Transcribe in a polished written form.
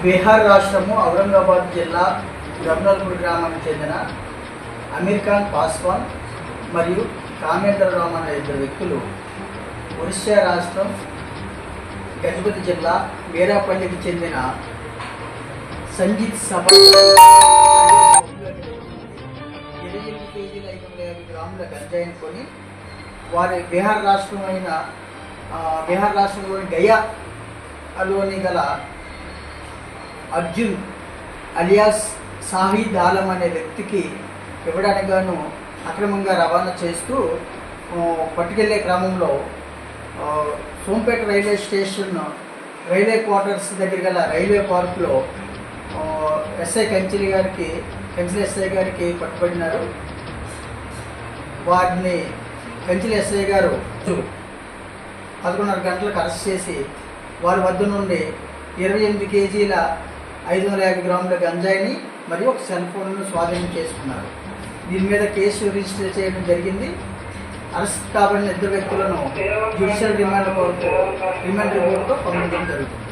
బీహార్ రాష్ట్రము ఔరంగాబాద్ జిల్లా రబ్నల్పూర్ గ్రామానికి చెందిన అమీర్ ఖాన్ పాస్వాన్ మరియు కామేంద్రరావు అనే ఇద్దరు వ్యక్తులు ఒరిస్సా రాష్ట్రం గజపతి జిల్లా వీరాపల్లికి చెందిన సంజిత్ సభ 28 కేజీల 550 గ్రాముల గంజాయిని కొని వారి బీహార్ రాష్ట్రంలోని గయాలోని గల అర్జున్ అలియాస్ సాహిద్ ఆలం అనే వ్యక్తికి ఇవ్వడానికి గాను అక్రమంగా రవాణా చేస్తూ పట్టుకెళ్లే క్రమంలో Sompeta railway station railway quarters దగ్గర గల రైల్వే పార్కులో కంచిలి ఎస్ఐ గారికి పట్టుబడినారు. వారిని కంచిలి ఎస్ఐ గారు 11:30 గంటలకు అరెస్ట్ చేసి వారి వద్ద నుండి 28 కేజీల 550 గ్రాముల గంజాయిని మరియు ఒక సెల్ ఫోన్ను స్వాధీనం చేసుకున్నారు. దీని మీద కేసు రిజిస్టర్ చేయడం జరిగింది. అరెస్ట్ కాబడిన ఇద్దరు వ్యక్తులను జ్యుడిషియల్ రిమాండ్ రిపోర్ట్తో పంపించడం జరుగుతుంది.